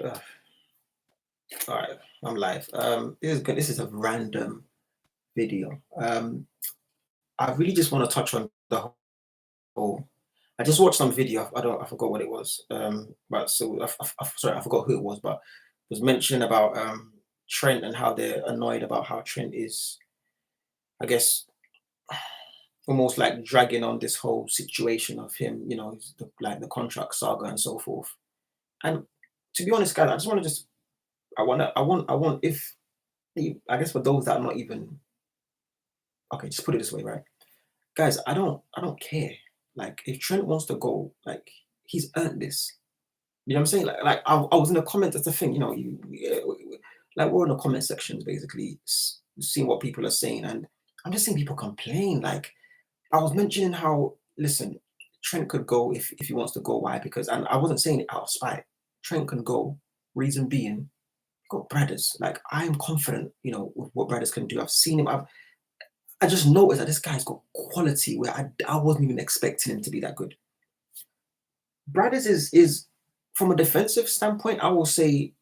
Uh, all right, I'm live. This is good. This is a random video. I really just want to touch on the whole. I just watched some video. I forgot what it was. But so sorry, I forgot who it was. But it was mentioning about Trent and how they're annoyed about how Trent is, I guess, almost like dragging on this whole situation of him. Like the contract saga and so forth. And to be honest, guys, I just want to just I want if I guess for those that are not even okay, just put it this way, right? Guys, I don't care. Like if Trent wants to go, like he's earned this. You know what I'm saying? I was in the comments, that's the thing, like we're in the comment sections basically seeing what people are saying, and I'm just seeing people complain. Like I was mentioning how listen, Trent could go if he wants to go. Why? Because and I wasn't saying it out of spite. Trent can go. Reason being, got Brothers. Like I am confident, with what Brothers can do. I've seen him. I just noticed that this guy's got quality where I wasn't even expecting him to be that good. Brothers is from a defensive standpoint, I will say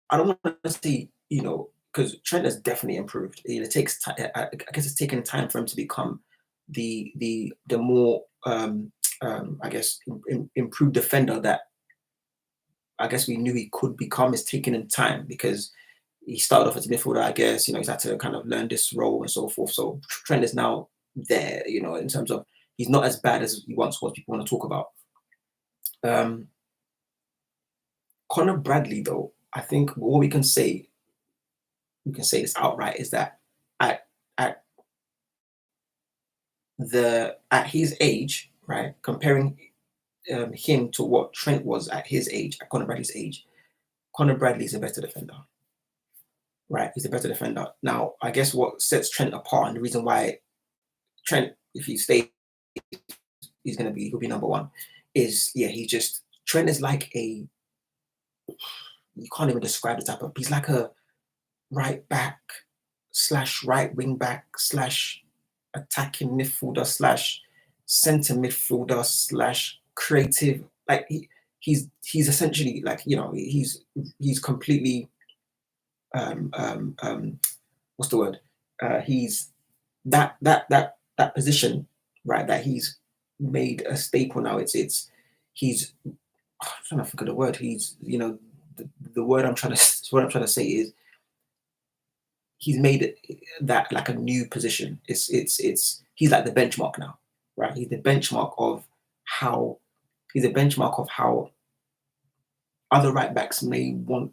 I don't want to say because Trent has definitely improved. It takes time. I guess it's taken time for him to become the more I guess improved defender that I guess we knew he could become. It's taken him time because he started off as a midfielder, I guess. He's had to kind of learn this role and so forth. So Trent is now there, in terms of he's not as bad as he once was. People want to talk about. Connor Bradley, though, I think what we can say this outright, is that at at at his age, right, comparing him to what Trent was at his age, at Connor Bradley's age, Connor Bradley is a better defender. Right, he's a better defender. Now, I guess what sets Trent apart and the reason why Trent, if he stays, he'll be number one, is Trent is like you can't even describe the type of, he's like a right back slash right wing back slash attacking midfielder slash center midfielder slash creative. Like he's essentially like, he's completely what's the word? He's that position, right? That he's made a staple now. He's I'm trying to forget the word. He's the word I'm trying to what I'm trying to say is he's made it that like a new position. He's like the benchmark now, right? He's the benchmark of how other right backs may want.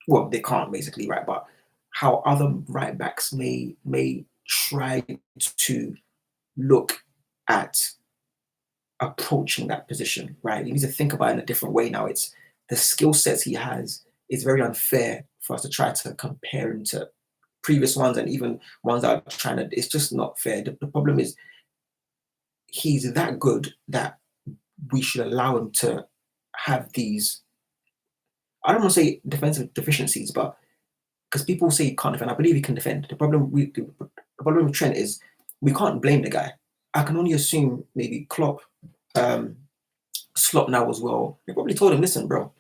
Well, they can't basically, right? But how other right backs may try to look at approaching that position, right? You need to think about it in a different way now. It's the skill sets he has. It's very unfair for us to try to compare him to previous ones and even ones that are trying to. It's just not fair. The problem is he's that good that we should allow him to have these. I don't want to say defensive deficiencies, but because people say he can't defend, I believe he can defend. The problem with Trent is we can't blame the guy. I can only assume maybe Klopp, Slot now as well. They probably told him, "Listen, bro,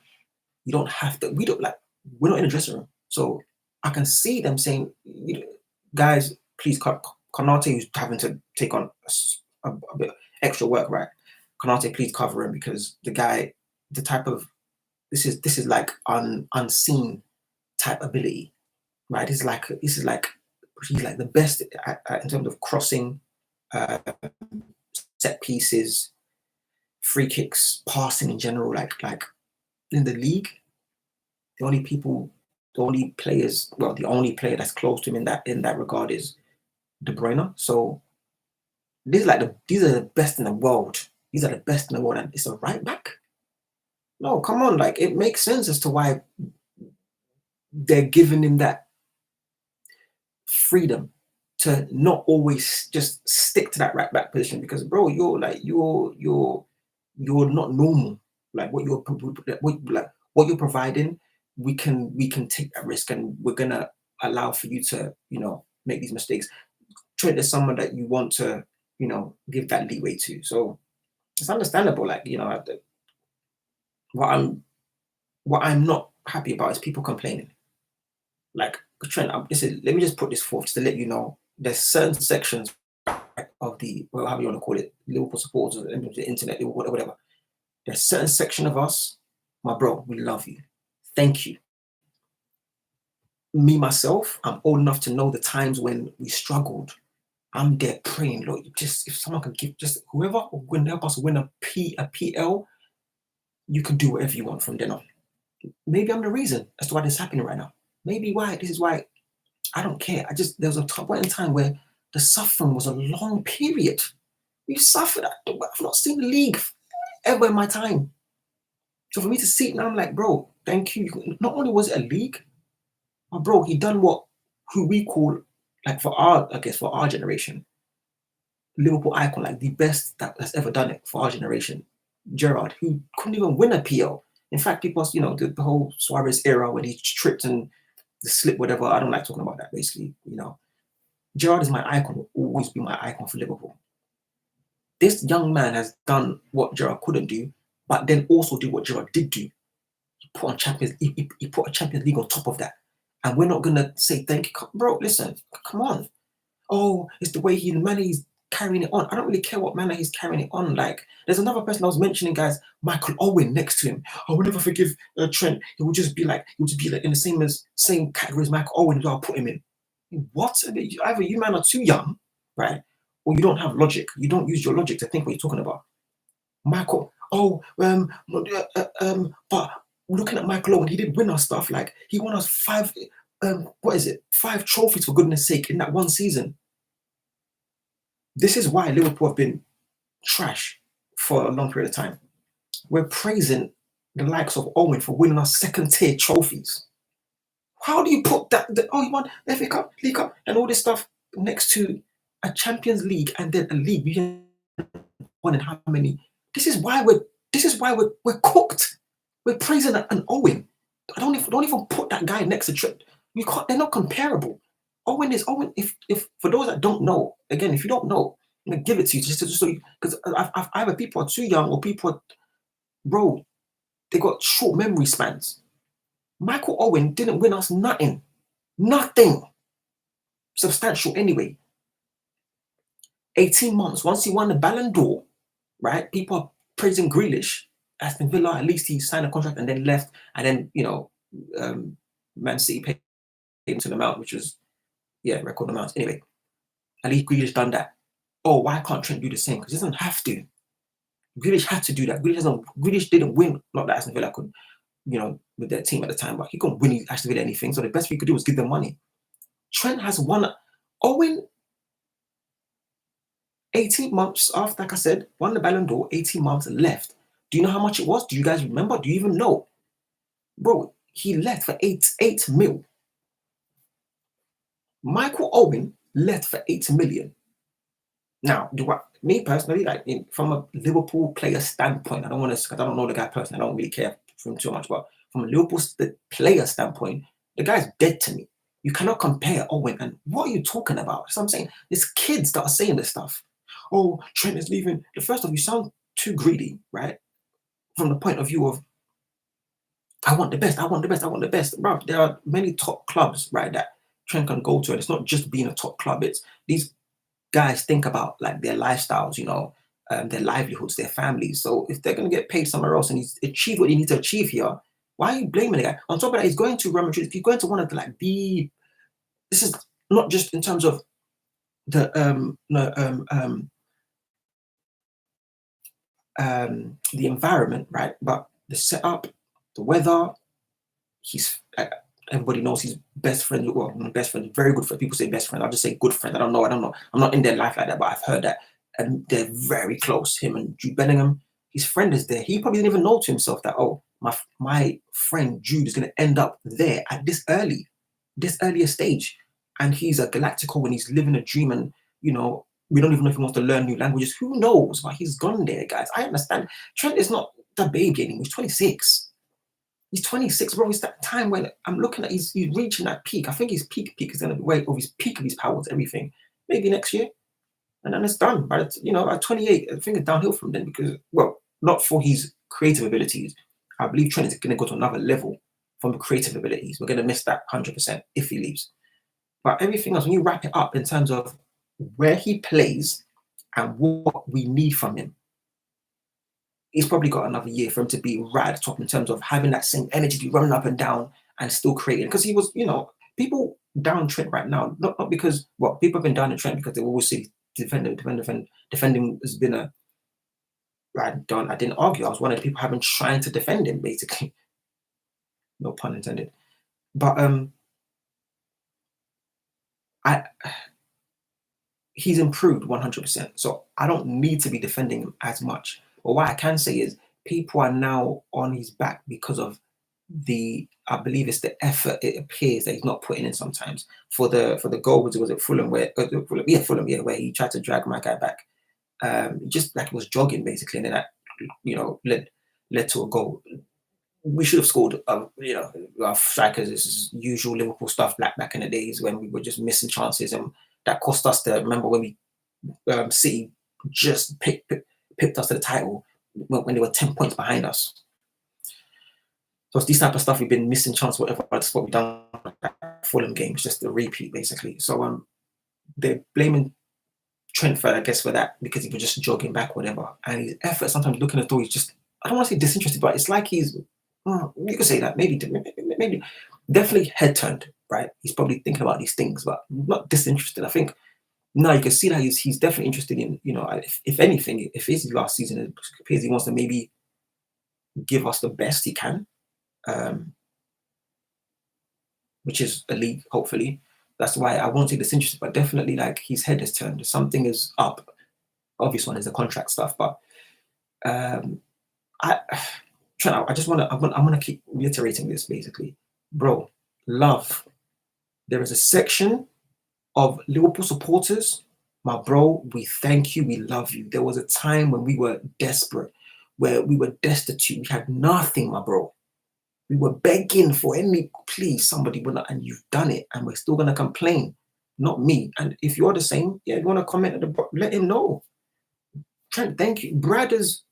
you don't have to. We're not in the dressing room." So I can see them saying, "Guys, please cut." Konate, who's having to take on a bit extra work, right? Konate, please cover him because the guy, the type of this is like unseen type ability, right? He's like he's like the best in terms of crossing, uh, set pieces, free kicks, passing in general. Like in the league, the only players, well, the only player that's close to him in that regard is De Bruyne. So these are the best in the world. These are the best in the world, and it's a right back. No, come on, like it makes sense as to why they're giving him that freedom to not always just stick to that right back position because, bro, you're not normal. Like what you're providing, we can take that risk, and we're gonna allow for you to make these mistakes. Trent is someone that you want to give that leeway to, so it's understandable. Like what I'm what I'm not happy about is people complaining. Like, Trent, listen, let me just put this forth just to let you know there's certain sections of the, well, however you want to call it, Liverpool supporters, the internet, whatever. There's a certain section of us, my bro, we love you. Thank you. Me, myself, I'm old enough to know the times when we struggled. I'm there praying, Lord, just if someone can give, just whoever will help us win a PL, you can do whatever you want from then on. Maybe I'm the reason as to why this is happening right now. Maybe why this is why I don't care. There was a point in time where the suffering was a long period. We suffered. I've not seen the league ever in my time. So for me to see it now, I'm like, bro, thank you. Not only was it a league, but bro, he done who we call, like for our generation, Liverpool icon, like the best that has ever done it for our generation. Gerrard, who couldn't even win a PL. In fact, people, the whole Suarez era when he tripped and the slip, whatever. I don't like talking about that. Basically, Gerrard is my icon. Will always be my icon for Liverpool. This young man has done what Gerrard couldn't do, but then also did what Gerrard did do. He put a Champions League on top of that. And we're not gonna say thank you, bro. Listen, come on. Oh, it's the way he's carrying it on. I don't really care what manner he's carrying it on. Like, there's another person I was mentioning, guys, Michael Owen next to him. I will never forgive Trent. He would just be like in the same category as Michael Owen. I'll put him in. What? Either you man are too young, right? Or you don't have logic. You don't use your logic to think what you're talking about. Michael, but looking at Michael Owen, he did win us stuff. Like, he won us 5 trophies, for goodness sake, in that one season. This is why Liverpool have been trash for a long period of time. We're praising the likes of Owen for winning us second-tier trophies. How do you put that? He won FA Cup, League Cup, and all this stuff next to a Champions League and then a league we won in how many? This is why we're cooked. We're praising an Owen. Don't even put that guy next to Trent. You can't. They're not comparable. Owen is Owen. If for those that don't know, again, if you don't know, I'm gonna give it to you just so because either people are too young or people, bro, they got short memory spans. Michael Owen didn't win us nothing substantial anyway. 18 months once he won the Ballon d'Or, right? People are praising Grealish. Aston Villa, at least he signed a contract and then left, and then Man City paid him to the amount, which was record amounts. Anyway, at least Grealish done that. Oh, why can't Trent do the same? Because he doesn't have to. Grealish had to do that. Grealish didn't win. Not that Aston Villa could, with their team at the time, but he couldn't win Aston Villa anything. So the best we could do was give them money. Trent has won. Owen, 18 months after, like I said, won the Ballon d'Or, 18 months left. Do you know how much it was? Do you guys remember? Do you even know? Bro, he left for 8 mil. Michael Owen left for 8 million. Now, me personally, like from a Liverpool player standpoint, I don't know the guy personally, I don't really care for him too much, but from a Liverpool player standpoint, the guy's dead to me. You cannot compare Owen, and what are you talking about? That's what I'm saying. There's kids that are saying this stuff. Oh, Trent is leaving. First off, you sound too greedy, right? From the point of view of, I want the best, I want the best, I want the best. Bro, there are many top clubs, right, that Trent can go to, and it's not just being a top club. It's these guys think about like their lifestyles, their livelihoods, their families. So if they're going to get paid somewhere else and he's achieved what he needs to achieve here, why are you blaming the guy? On top of that, he's going to Real Madrid. He's going to one of the this is not just in terms of the environment, right? But the setup, the weather. He's everybody knows he's best friend. Well, best friend, very good friend. People say best friend. I'll just say good friend. I don't know. I'm not in their life like that, but I've heard that, and they're very close. Him and Jude Bellingham. His friend is there. He probably didn't even know to himself that, oh, my friend Jude is going to end up there at this earlier stage, and he's a Galactical and he's living a dream, and we don't even know if he wants to learn new languages. Who knows? But he's gone there, guys. I understand. Trent is not the baby anymore. He's 26. He's 26, bro. It's that time when I'm looking at he's reaching that peak. I think his peak is going to be way over his peak of his powers, everything. Maybe next year. And then it's done. But, at 28, I think it's downhill from then because, well, not for his creative abilities. I believe Trent is going to go to another level from creative abilities. We're going to miss that 100% if he leaves. But everything else, when you wrap it up in terms of where he plays and what we need from him, he's probably got another year for him to be right at the top in terms of having that same energy to be running up and down and still creating. Because he was, people down Trent right now, not because, well, people have been down in Trent because they always say defending has been a, I didn't argue. I was one of the people having trying to defend him, basically. No pun intended. But he's improved 100%. So I don't need to be defending him as much. But what I can say is people are now on his back because of I believe it's the effort it appears that he's not putting in sometimes. For the goal, was it Fulham where Fulham, where he tried to drag my guy back. Just like he was jogging basically, and then that led to a goal. We should have scored. Our strikers, this is usual Liverpool stuff back in the days when we were just missing chances, and that cost us the. Remember when we City just picked us to the title when they were 10 points behind us. So it's this type of stuff we've been missing chance, whatever. That's what we've done at Fulham games, just a repeat basically. So they're blaming Trent for, I guess, for that because he was just jogging back, whatever. And his effort sometimes looking as though he's just, I don't want to say disinterested, but it's like he's, you could say that, maybe, definitely head turned, right? He's probably thinking about these things, but not disinterested. I think now you can see that he's definitely interested in, if anything, if it's his last season, it appears he wants to maybe give us the best he can, which is a league, hopefully. That's why I won't say disinterested, but definitely like his head has turned. Something is up. Obvious one is the contract stuff, but I just want to. I'm gonna keep reiterating this basically, bro. Love. There is a section of Liverpool supporters, my bro. We thank you. We love you. There was a time when we were desperate, where we were destitute. We had nothing, my bro. We were begging for please, somebody will not, and you've done it, and we're still gonna complain, not me. And if you're the same, you want to comment at the bottom, let him know. Trent, thank you. Brad has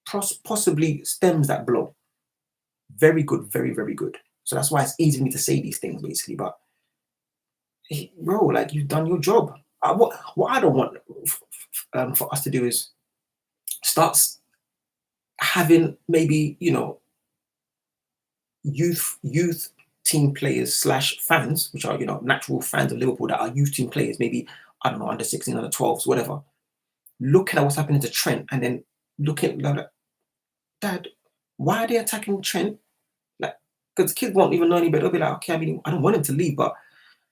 possibly stems that blow. Very good, very, very good. So that's why it's easy for me to say these things, basically. But bro, like you've done your job. What I don't want for us to do is start having maybe youth team players / fans, which are natural fans of Liverpool that are youth team players, maybe I don't know, under 16, under 12s, whatever. Looking at what's happening to Trent and then looking like, Dad, why are they attacking Trent? Like, because kids won't even know any better. They'll be like, okay, I mean, I don't want him to leave, but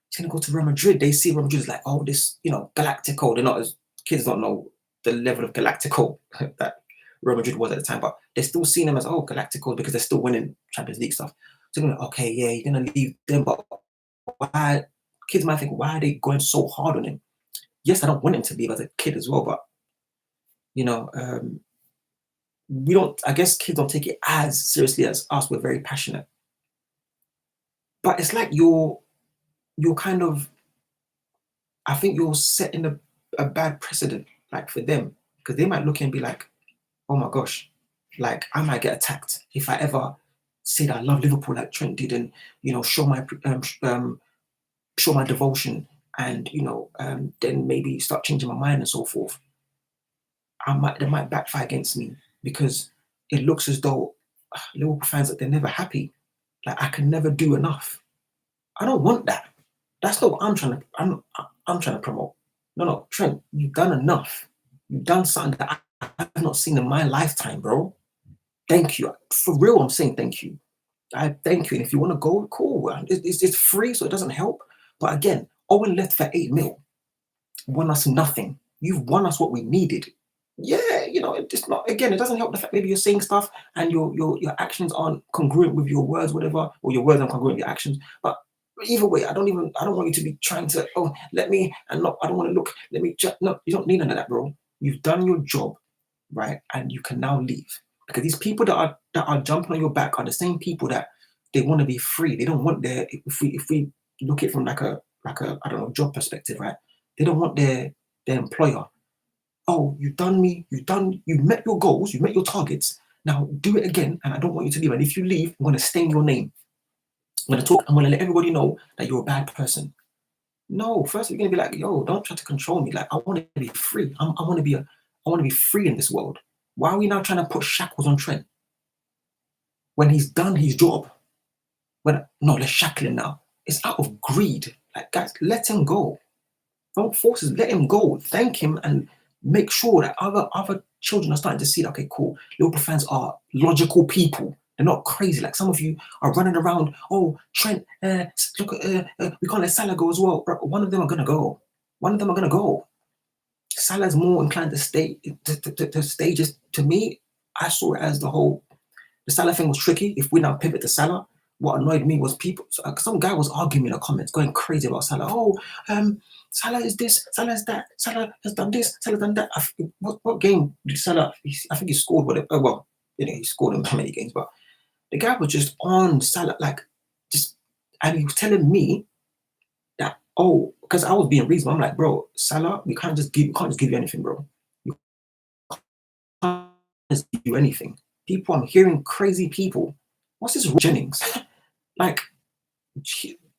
he's gonna go to Real Madrid. They see Real Madrid is like, oh, this, Galactico. They're not as kids don't know the level of Galactico that Real Madrid was at the time, but they're still seeing them as Galactico because they're still winning Champions League stuff. So they're like, okay, yeah, you're gonna leave them, but why? Kids might think, why are they going so hard on him? Yes, I don't want him to leave as a kid as well, but we don't. I guess kids don't take it as seriously as us. We're very passionate, but it's like you're kind of. I think you're setting a bad precedent, like for them, because they might look and be like, oh my gosh, like I might get attacked if I ever say that I love Liverpool like Trent did, and show my devotion, and then maybe start changing my mind and so forth. They might backfire against me because it looks as though Liverpool fans that they're never happy. Like I can never do enough. I don't want that. That's not what I'm trying to. I'm trying to promote. No, Trent, you've done enough. You've done something that I've not seen in my lifetime, bro. Thank you. For real, I'm saying thank you. I thank you. And if you want to go, cool. It's free, so it doesn't help. But again, Owen left for 8 mil. Won us nothing. You've won us what we needed. Yeah, it's not. Again, it doesn't help the fact maybe you're saying stuff and your actions aren't congruent with your words, whatever, or your words aren't congruent with your actions. But either way, I don't want you to be trying to let me and not. I don't want to look. Let me just no. You don't need none of that, bro. You've done your job, right? And you can now leave because these people that are jumping on your back are the same people that they want to be free. They don't want their. If we look at it from like a I don't know, job perspective, right? They don't want their employer. Oh, you met your goals, you met your targets. Now do it again, and I don't want you to leave. And if you leave, I'm going to stain your name. I'm going to talk. I'm going to let everybody know that you're a bad person. No, first you're going to be like, yo, don't try to control me. Like, I want to be free. I want to be I want to be free in this world. Why are we now trying to put shackles on Trent when he's done his job? When no, let's shackle him now. It's out of greed. Like, guys, let him go. Don't force him. Let him go. Thank him and make sure that other children are starting to see that, okay, cool. Liverpool fans are logical people. They're not crazy. Like some of you are running around. Oh, Trent, look, we can't let Salah go as well. One of them are gonna go. One of them are gonna go. Salah's more inclined to stay. To stay. Just to me, I saw it as the Salah thing was tricky. If we now pivot to Salah, what annoyed me was people. Some guy was arguing in the comments, going crazy about Salah. Oh, Salah is this, Salah is that, Salah has done this, Salah done that. What game did Salah? I think he scored whatever. Well, he scored in many games, but the guy was just on Salah, like and he was telling me that because I was being reasonable. I'm like, bro, Salah, we can't just give you anything, bro. You can't just give you anything. People, I'm hearing crazy people. What's this Jennings? Like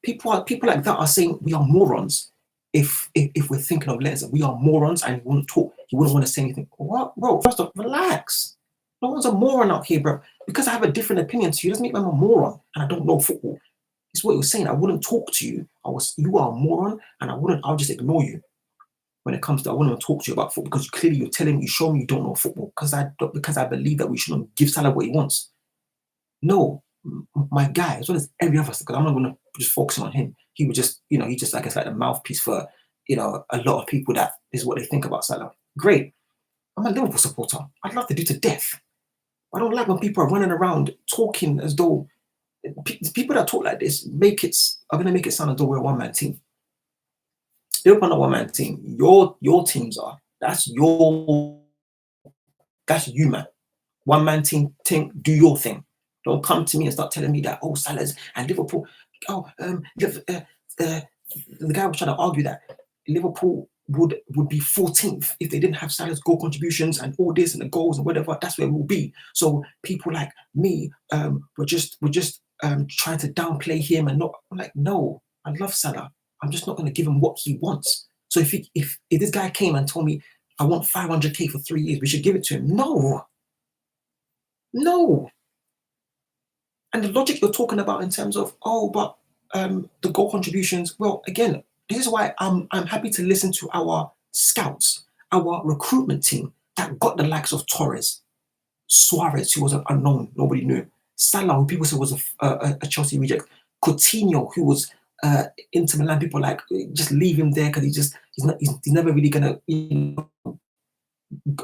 people like that are saying we are morons. If we're thinking of letters, we are morons, and he wouldn't talk. He wouldn't want to say anything. What, bro? First off, relax. No one's a moron out here, bro. Because I have a different opinion to you doesn't make me a moron, and I don't know football. It's what you're saying. I wouldn't talk to you. You are a moron, and I'll just ignore you. When it comes to, I wouldn't talk to you about football because clearly you're telling me, you show me you don't know football because I believe that we shouldn't give Salah what he wants. No, my guy, as well as every other, because I'm not going to just focus on him. He was just, he just like it's like a mouthpiece for, a lot of people that is what they think about Salah. Great. I'm a Liverpool supporter. I'd love to do to death. I don't like when people are running around talking as though people that talk like this are going to make it sound as though we're a one-man team. Liverpool are not a one-man team. Your teams are. That's you, man. One-man team, do your thing. Don't come to me and start telling me that, Salah's and Liverpool. The guy was trying to argue that Liverpool would be 14th if they didn't have Salah's goal contributions and all this and the goals and whatever. That's where we'll be. So people like me, we're just trying to downplay him and not. I'm like, no, I love Salah. I'm just not going to give him what he wants. So if this guy came and told me I want 500k for 3 years, we should give it to him. No. And the logic you're talking about in terms of, but the goal contributions, well, again, this is why I'm happy to listen to our scouts, our recruitment team that got the likes of Torres, Suarez, who was an unknown, nobody knew, Salah, who people said was a Chelsea reject, Coutinho, who was Inter Milan, people like, just leave him there because he's never really gonna,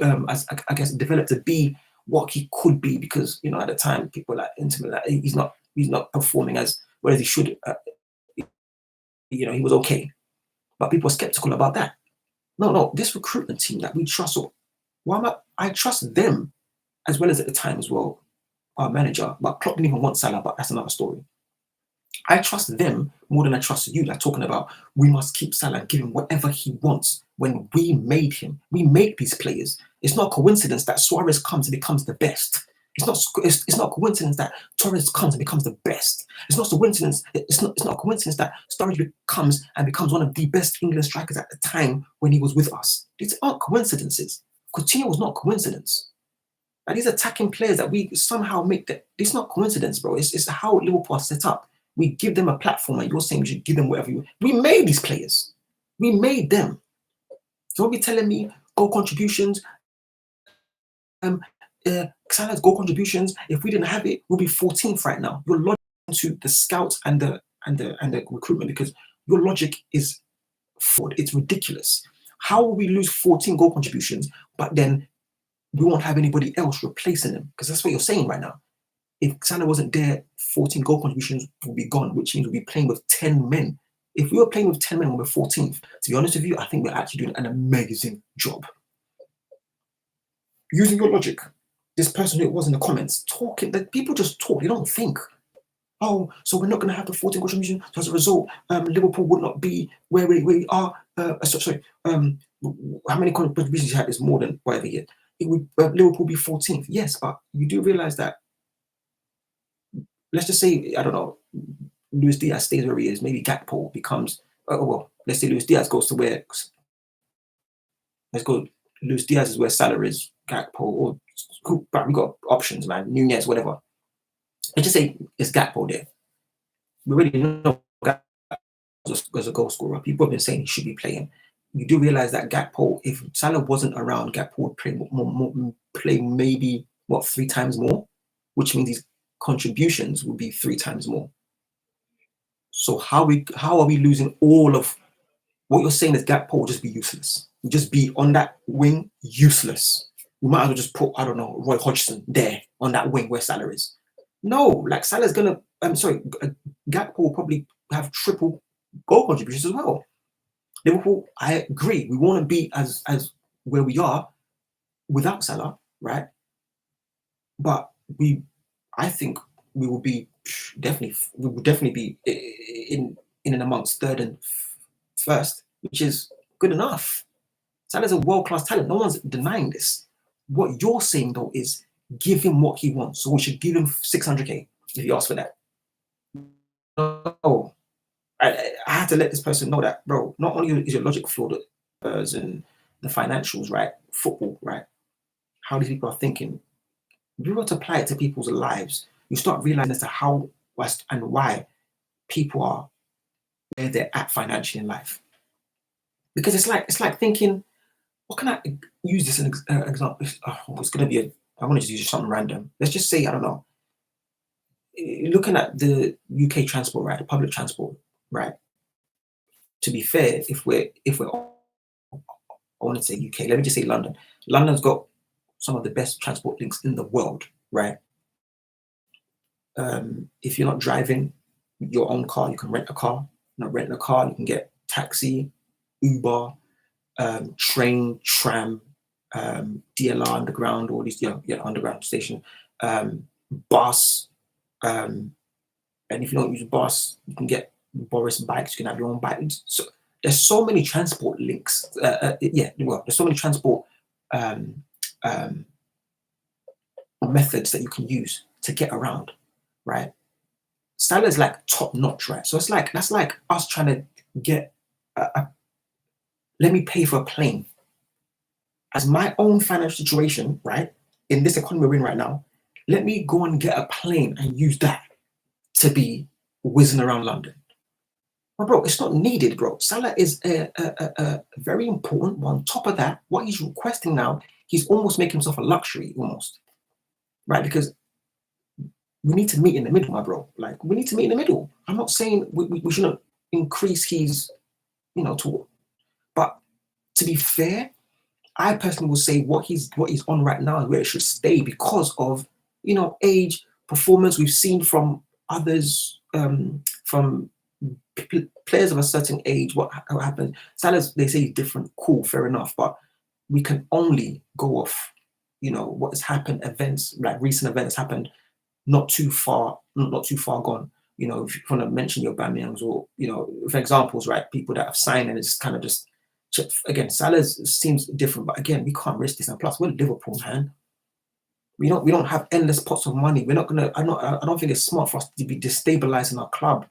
I guess, develop to be what he could be because at the time people like Inter Milan, he's not performing as well as he should. He was okay, but people are skeptical about that. No, this recruitment team that we trust, I trust them as well as at the time as well, our manager. But Klopp didn't even want Salah, but that's another story. I trust them more than I trust you. Like talking about we must keep Salah and give him whatever he wants when we made him. We make these players. It's not a coincidence that Suarez comes and becomes the best. It's not a coincidence that Torres comes and becomes the best. It's not a coincidence. It's not a coincidence that Sturridge becomes one of the best England strikers at the time when he was with us. These aren't coincidences. Coutinho was not a coincidence. And these attacking players that we somehow make that. It's not coincidence, bro. It's how Liverpool are set up. We give them a platform, and you're saying we should give them whatever we made these players. We made them. So don't be telling me goal contributions. Salah's goal contributions. If we didn't have it, we'll be 14th right now. Your logic to the scouts and the recruitment because your logic is flawed. It's ridiculous. How will we lose 14 goal contributions, but then we won't have anybody else replacing them? Because that's what you're saying right now. If Salah wasn't there, 14 goal contributions would be gone, which means we'll be playing with 10 men. If we were playing with 10 men when we're 14th, to be honest with you, I think we're actually doing an amazing job. Using your logic, this person who was in the comments talking, that people just talk, they don't think. So we're not going to have the 14 contribution. So as a result, Liverpool would not be where we are. How many contributions you had is more than whatever yet. it would Liverpool be 14th. Yes, but you do realize that, let's just say, I don't know, Luis Diaz stays where he is. Maybe Gakpo becomes, oh, well, let's say Luis Diaz goes to where, let's go, Luis Diaz is where Salah is, Gakpo, or we got options, man, Nunez, whatever. Let's just say it's Gakpo there. We already know Gakpo as a goal scorer. People have been saying he should be playing. You do realize that Gakpo, if Salah wasn't around, Gakpo would play maybe, what, 3 times more, which means his contributions would be 3 times more. So how are we losing all of what you're saying? Is Gakpo will just be useless. He'll just be on that wing, useless. We might as well just put, I don't know, Roy Hodgson there on that wing where Salah is. No, like Salah's gonna, I'm sorry, Gakpo will probably have triple goal contributions as well. Liverpool, I agree, we want to be as where we are without Salah, right? But I think we will be definitely be in and amongst third and first, which is good enough. Salah's a world-class talent. No one's denying this. What you're saying though is give him what he wants. So we should give him 600k if he asks for that. No, I had to let this person know that, bro. Not only is your logic flawed, and the financials, right? Football, right? How these people are thinking. If you were to apply it to people's lives, you start realizing as to how and why people are where they're at financially in life. Because it's like thinking, what can I use this as an example? It's going to be I want to just use something random. Let's just say, I don't know, looking at the UK transport, right, the public transport, right. To be fair, if we're I want to say UK, let me just say London. London's got some of the best transport links in the world, right? If you're not driving your own car, you can rent a car. Not renting a car, you can get taxi, Uber, train, tram, DLR underground, all these underground station, bus, and if you don't use bus, you can get Boris bikes. You can have your own bike. So there's so many transport links. There's so many transport um, um, methods that you can use to get around, right? Salah is like top notch, right? So that's like us trying to get let me pay for a plane. As my own financial situation, right? In this economy we're in right now, let me go and get a plane and use that to be whizzing around London. Well, bro, it's not needed, bro. Salah is a very important. But on top of that, what he's requesting now, he's almost making himself a luxury, almost, right? Because we need to meet in the middle, my bro. Like, we need to meet in the middle. I'm not saying we shouldn't increase his, to, but to be fair, I personally would say what he's on right now is where it should stay because of age, performance. We've seen from others, from players of a certain age, what happened. Salah's, they say, he's different. Cool, fair enough, but we can only go off, what has happened. Events like recent events happened, not too far gone. If you want to mention your Bamiyangs or for examples, right? People that have signed and it's kind of just again, Salah seems different, but again, we can't risk this. And plus, we're Liverpool, man. We don't have endless pots of money. We're not gonna. I don't think it's smart for us to be destabilizing our club,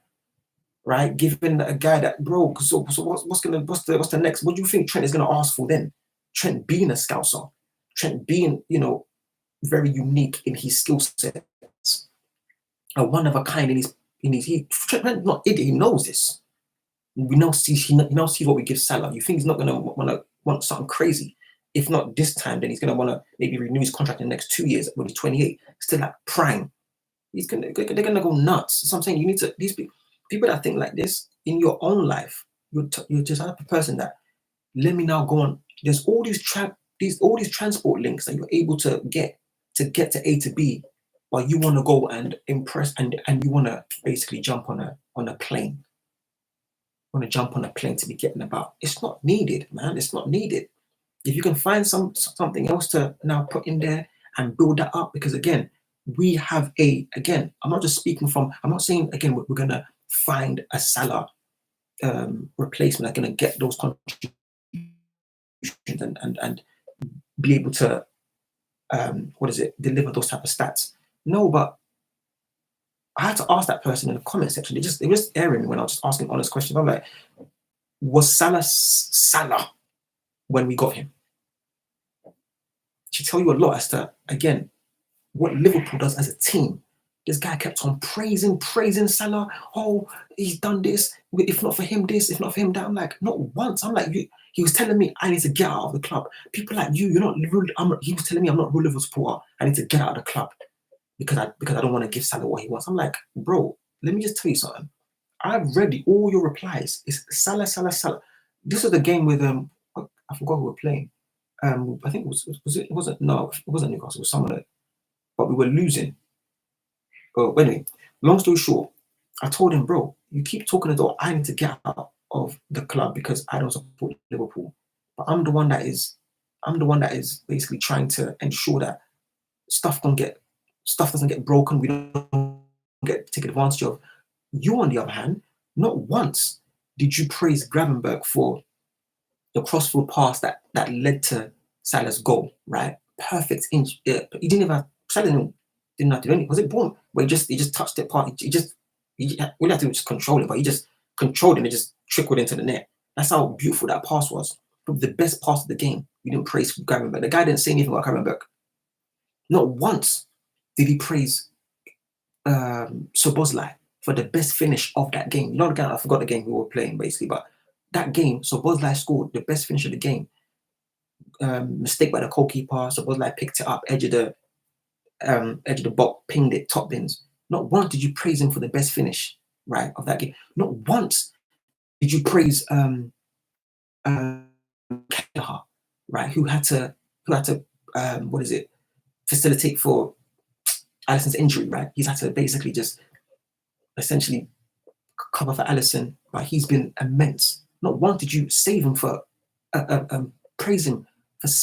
right? Giving a guy that, bro. So what's the next? What do you think Trent is gonna ask for then? Trent being a scouser, Trent being very unique in his skill sets, a one of a kind in his Trent not idiot. He knows this. We now see he now sees what we give Salah. You think he's not gonna want something crazy? If not this time, then he's gonna want to maybe renew his contract in the next 2 years when he's 28, still at prime. They're gonna go nuts. So I'm saying you need to these people that think like this in your own life. You're just a person that let me now go on. There's all these transport links that you're able to get to A to B, but you want to go and impress and you want to basically jump on a plane. Want to jump on a plane to be getting about. It's not needed, man. It's not needed. If you can find something else to now put in there and build that up, because again, we have I'm not just speaking from, I'm not saying again we're gonna find a Salah replacement that's gonna get those contributions and be able to deliver those type of stats. No, but I had to ask that person in the comment section. It was airing me when I was just asking honest questions. I'm like, was Salah when we got him? Should tell you a lot as to, again, what Liverpool does as a team. This guy kept on praising Salah. Oh, he's done this. If not for him, this. If not for him, that. I'm like, not once. I'm like, he was telling me I need to get out of the club. People like you're not. He was telling me I'm not a real Liverpool supporter. I need to get out of the club because I don't want to give Salah what he wants. I'm like, bro, let me just tell you something. I've read all your replies. It's Salah. This was the game with I forgot who we're playing. I think it wasn't Newcastle. It was someone, but we were losing. But anyway, long story short, I told him, bro, you keep talking about I need to get out of the club because I don't support Liverpool. But I'm the one that is basically trying to ensure that stuff doesn't get broken. We don't get taken advantage of. You, on the other hand, not once did you praise Gravenberch for the crossfield pass that led to Salah's goal, right? Perfect inch. He didn't even Salah didn't have to do anything. Was it boom? Where he just touched it part. We had to just control it, but he just controlled it and it just trickled into the net. That's how beautiful that pass was. Probably the best pass of the game. We didn't praise Gravenberch. The guy didn't say anything about Gravenberch. Not once did he praise Szoboszlai for the best finish of that game. Not again, I forgot the game we were playing basically, but that game, Szoboszlai scored the best finish of the game. Mistake by the goalkeeper. Szoboszlai picked it up, edge of the box, pinged it, top bins. Not once did you praise him for the best finish, right, of that game. Not once did you praise Kelleher, right, who had to facilitate for Alisson's injury, right? He's had to basically just essentially cover for Alisson, but he's been immense. Not once did you save him for praise him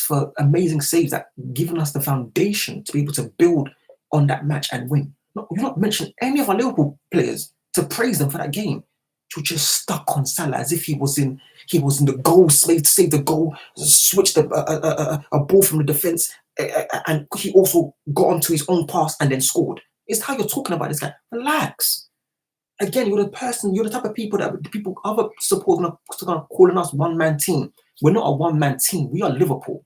for amazing saves that given us the foundation to be able to build on that match and win. You're not mentioning any of our Liverpool players to praise them for that game. You're just stuck on Salah as if he was in the goal, saved the goal, switched a ball from the defense, and he also got onto his own pass and then scored. It's how you're talking about this guy. Relax. Again, you're the type of people that other supporters are calling us one-man team. We're not a one-man team. We are Liverpool.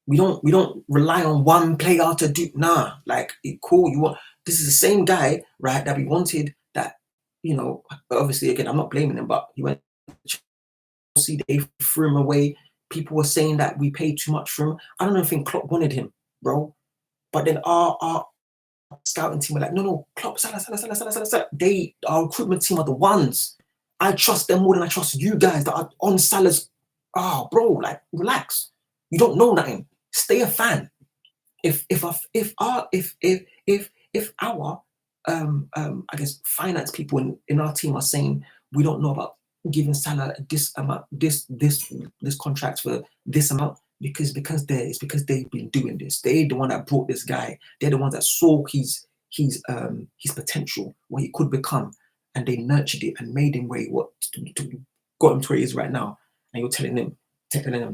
We don't rely on one player to do. Nah, like cool. This is the same guy, right? That we wanted. That obviously, again, I'm not blaming him, but he went to Chelsea. They threw him away. People were saying that we paid too much for him. I don't even think Klopp wanted him, bro. But then our scouting team were like, no, Klopp, Salah. Our recruitment team are the ones. I trust them more than I trust you guys that are on Salah's. Oh, bro, like relax. You don't know nothing. Stay a fan. If our I guess finance people in our team are saying we don't know about giving Salah this amount, this contract for this amount because they've been doing this. They're the one that brought this guy. They're the ones that saw his potential, what he could become, and they nurtured it and made him where he got him to where he is right now. And you're telling them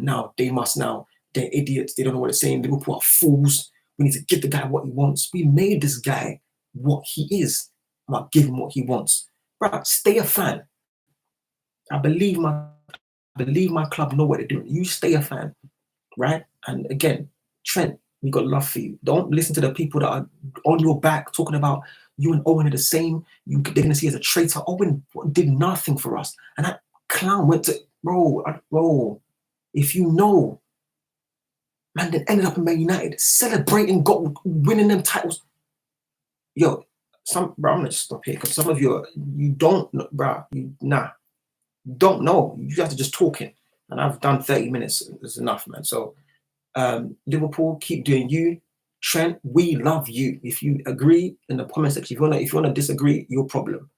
now they must now. They're idiots. They don't know what they're saying. Liverpool are fools. We need to give the guy what he wants. We made this guy what he is. About give him what he wants. Right? Stay a fan. I believe my club know what they're doing. You stay a fan, right? And again, Trent, we got love for you. Don't listen to the people that are on your back talking about you and Owen are the same. They're gonna see you as a traitor. Owen did nothing for us, and that clown went to bro. If you know, man, then ended up in Man United, celebrating, winning them titles. Yo, I'm gonna just stop here because some of you don't know, bro. Don't know. You have to just talking, and I've done 30 minutes. It's enough, man. So, Liverpool, keep doing you. Trent, we love you. If you agree in the comment section, if you wanna disagree, your problem.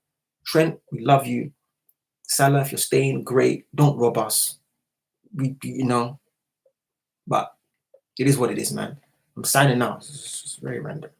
Trent, we love you. Salah, if you're staying, great. Don't rob us. But it is what it is, man. I'm signing out. It's very random.